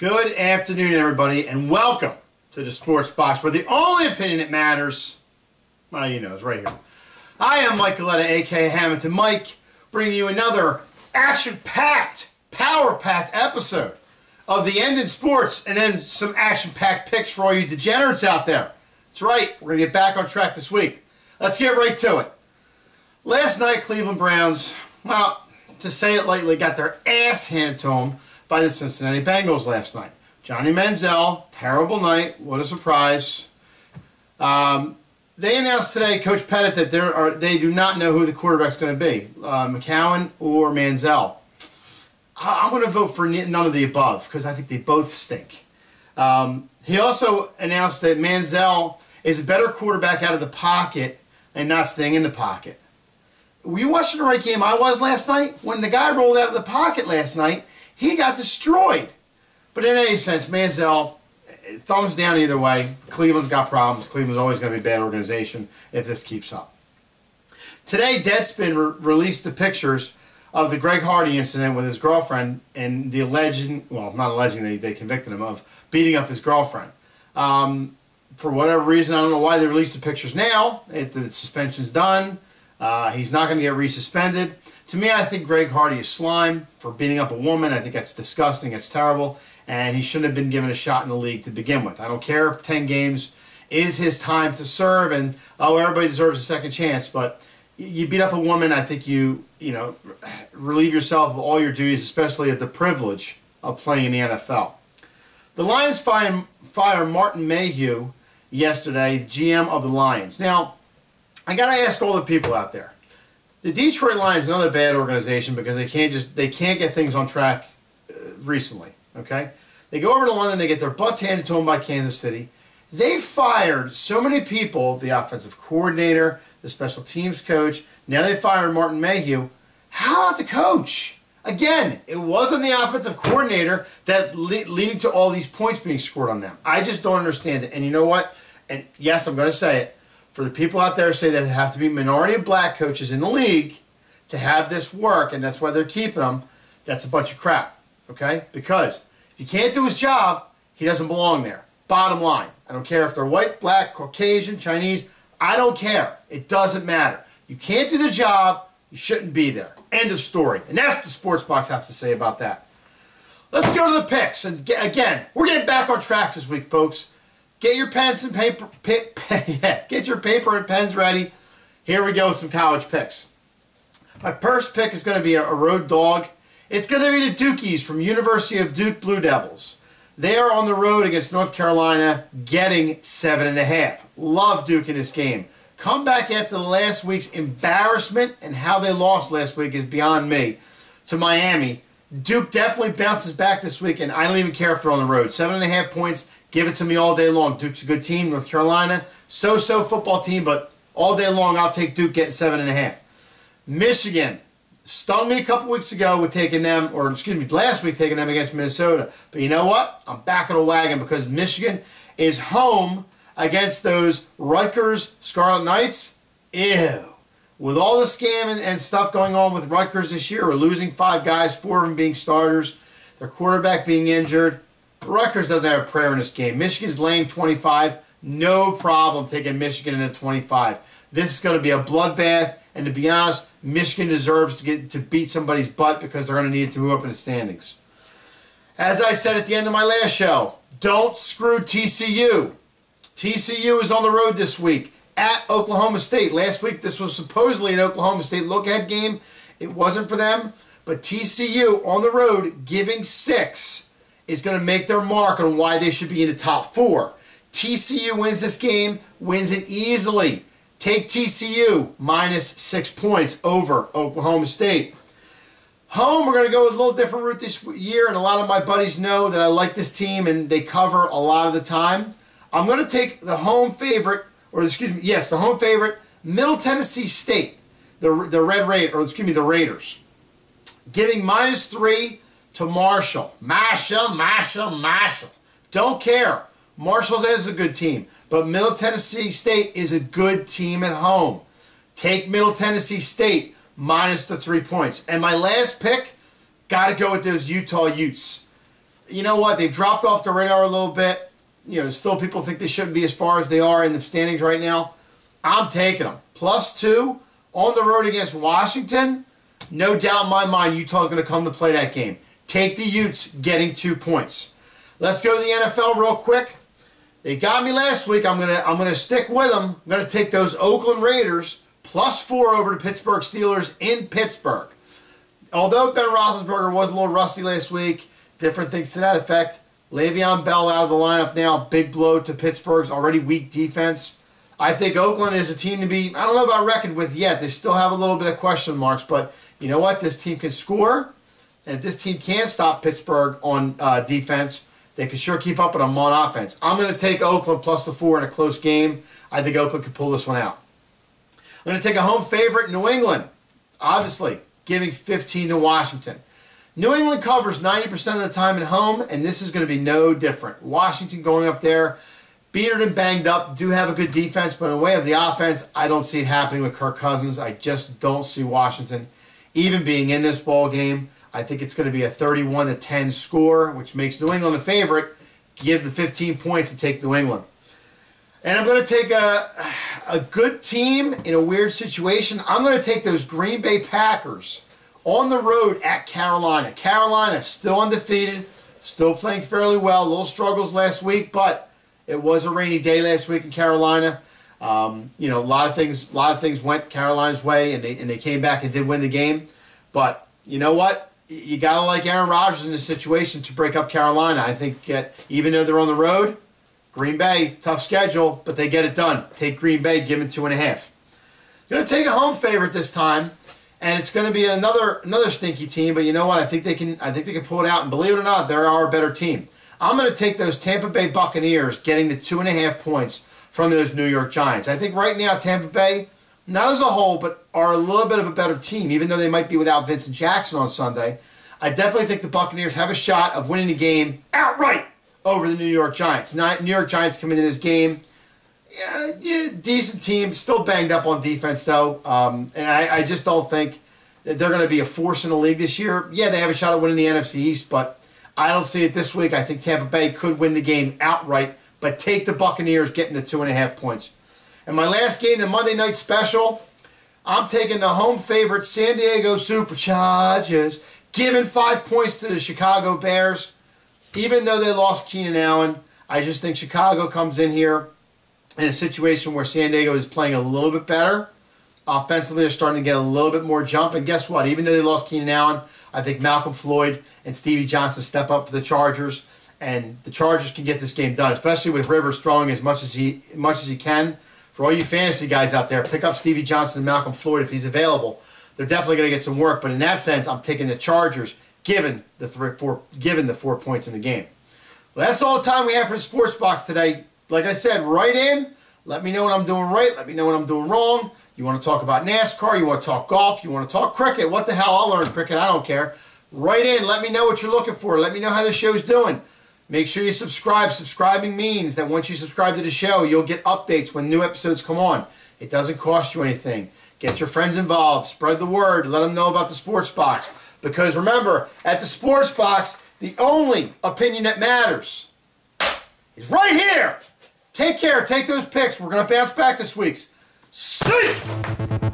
Good afternoon, everybody, and welcome to the Sports Box, where the only opinion that matters, well, you know, is right here. I am Mike Galetta, a.k.a. Hammonton Mike, bringing you another action-packed, power-packed episode of the end in sports, and then some action-packed picks for all you degenerates out there. That's right, we're going to get back on track this week. Let's get right to it. Last night, Cleveland Browns, well, to say it lightly, got their ass handed to them by the Cincinnati Bengals last night. Johnny Manziel, terrible night. What a surprise. They announced today, Coach Pettit, that they do not know who the quarterback's going to be, McCown or Manziel. I'm going to vote for none of the above because I think they both stink. He also announced that Manziel is a better quarterback out of the pocket and not staying in the pocket. Were you watching the right game I was last night? When the guy rolled out of the pocket last night, he got destroyed. But in any sense, Manziel, thumbs down either way. Cleveland's got problems. Cleveland's always going to be a bad organization if this keeps up. Today, Deadspin released the pictures of the Greg Hardy incident with his girlfriend and the alleging, well, not alleging, they convicted him of beating up his girlfriend. For whatever reason, I don't know why they released the pictures now. The suspension's done. He's not going to get resuspended. To me, I think Greg Hardy is slime for beating up a woman. I think that's disgusting. It's terrible. And he shouldn't have been given a shot in the league to begin with. I don't care if 10 games is his time to serve and, oh, everybody deserves a second chance. But you beat up a woman, I think you relieve yourself of all your duties, especially of the privilege of playing in the NFL. The Lions fired Martin Mayhew yesterday, GM of the Lions. Now, I got to ask all the people out there. The Detroit Lions, another bad organization because they can't get things on track recently. Okay, they go over to London, they get their butts handed to them by Kansas City. They fired so many people: the offensive coordinator, the special teams coach. Now they fired Martin Mayhew. How about the coach? Again, it wasn't the offensive coordinator that leading to all these points being scored on them. I just don't understand it. And you know what? And yes, I'm going to say it. For the people out there who say that it have to be minority of black coaches in the league to have this work, and that's why they're keeping them, that's a bunch of crap, okay? Because if he can't do his job, he doesn't belong there. Bottom line. I don't care if they're white, black, Caucasian, Chinese. I don't care. It doesn't matter. You can't do the job, you shouldn't be there. End of story. And that's what the Sports Box has to say about that. Let's go to the picks. And again, we're getting back on track this week, folks. Get your pens and paper. Get your paper and pens ready. Here we go with some college picks. My first pick is going to be a road dog. It's going to be the Dukies from University of Duke Blue Devils. They are on the road against North Carolina, getting 7.5. Love Duke in this game. Come back after last week's embarrassment, and how they lost last week is beyond me, to Miami. Duke definitely bounces back this week, and I don't even care if they're on the road. 7.5 points. Give it to me all day long. Duke's a good team. North Carolina, so-so football team, but all day long I'll take Duke getting 7.5. Michigan stung me a couple weeks ago with taking them, or excuse me, last week taking them against Minnesota. But you know what? I'm back on the wagon because Michigan is home against those Rutgers Scarlet Knights. Ew. With all the scam and stuff going on with Rutgers this year, we're losing 5 guys, 4 of them being starters, their quarterback being injured. Rutgers doesn't have a prayer in this game. Michigan's laying 25. No problem taking Michigan in at 25. This is going to be a bloodbath, and to be honest, Michigan deserves to beat somebody's butt because they're going to need to move up in the standings. As I said at the end of my last show, don't screw TCU. TCU is on the road this week at Oklahoma State. Last week, this was supposedly an Oklahoma State look-ahead game. It wasn't for them, but TCU on the road giving 6 is going to make their mark on why they should be in the top 4. TCU wins this game, wins it easily. Take TCU minus 6 points over Oklahoma State. Home, we're going to go with a little different route this year, and a lot of my buddies know that I like this team, and they cover a lot of the time. I'm going to take the home favorite, or excuse me, yes, the home favorite, Middle Tennessee State, the Raiders, giving minus 3 to Marshall. Marshall. Don't care. Marshall is a good team, but Middle Tennessee State is a good team at home. Take Middle Tennessee State minus the 3 points. And my last pick, got to go with those Utah Utes. you know what? They've dropped off the radar a little bit. You know, still people think they shouldn't be as far as they are in the standings right now. I'm taking them. +2 on the road against Washington. No doubt in my mind Utah's going to come to play that game. Take the Utes getting 2 points. Let's go to the NFL real quick. They got me last week. I'm gonna stick with them. I'm going to take those Oakland Raiders +4 over the Pittsburgh Steelers in Pittsburgh. Although Ben Roethlisberger was a little rusty last week, different things to that effect. Le'Veon Bell out of the lineup now. Big blow to Pittsburgh's already weak defense. I think Oakland is a team to be, I don't know about reckoned with yet. They still have a little bit of question marks, but you know what? This team can score, and if this team can stop Pittsburgh on defense, they can sure keep up with them on offense. I'm going to take Oakland +4 in a close game. I think Oakland can pull this one out. I'm going to take a home favorite, New England. Obviously, giving 15 to Washington. New England covers 90% of the time at home, and this is going to be no different. Washington going up there, beaten and banged up, do have a good defense, but in the way of the offense, I don't see it happening with Kirk Cousins. I just don't see Washington even being in this ball game. I think it's going to be a 31-10 score, which makes New England a favorite. Give the 15 points and take New England. And I'm going to take a good team in a weird situation. I'm going to take those Green Bay Packers on the road at Carolina. Carolina still undefeated, still playing fairly well. Little struggles last week, but it was a rainy day last week in Carolina. You know, a lot of things went Carolina's way, and they came back and did win the game. But you know what? You gotta like Aaron Rodgers in this situation to break up Carolina. I think even though they're on the road, Green Bay, tough schedule, but they get it done. Take Green Bay, give them 2.5. Going to take a home favorite this time, and it's going to be another stinky team. But you know what? I think they can pull it out. And believe it or not, they're our better team. I'm going to take those Tampa Bay Buccaneers getting the 2.5 points from those New York Giants. I think right now Tampa Bay, not as a whole, but are a little bit of a better team, even though they might be without Vincent Jackson on Sunday. I definitely think the Buccaneers have a shot of winning the game outright over the New York Giants. New York Giants come into this game, yeah, decent team, still banged up on defense though, and I just don't think that they're going to be a force in the league this year. Yeah, they have a shot at winning the NFC East, but I don't see it this week. I think Tampa Bay could win the game outright, but take the Buccaneers getting the 2.5 points. And my last game, the Monday Night Special, I'm taking the home favorite San Diego Superchargers, giving 5 points to the Chicago Bears. Even though they lost Keenan Allen, I just think Chicago comes in here in a situation where San Diego is playing a little bit better. Offensively, they're starting to get a little bit more jump. And guess what? Even though they lost Keenan Allen, I think Malcolm Floyd and Stevie Johnson step up for the Chargers. And the Chargers can get this game done, especially with Rivers throwing as much as he can. For all you fantasy guys out there, pick up Stevie Johnson and Malcolm Floyd if he's available. They're definitely going to get some work. But in that sense, I'm taking the Chargers, given the 4 points in the game. Well, that's all the time we have for the Sports Box today. Like I said, write in. Let me know what I'm doing right. Let me know what I'm doing wrong. You want to talk about NASCAR? You want to talk golf? You want to talk cricket? What the hell? I'll learn cricket. I don't care. Write in. Let me know what you're looking for. Let me know how the show's doing. Make sure you subscribe. Subscribing means that once you subscribe to the show, you'll get updates when new episodes come on. It doesn't cost you anything. Get your friends involved. Spread the word. Let them know about the Sports Box. Because remember, at the Sports Box, the only opinion that matters is right here. Take care. Take those picks. We're going to bounce back this week. See ya!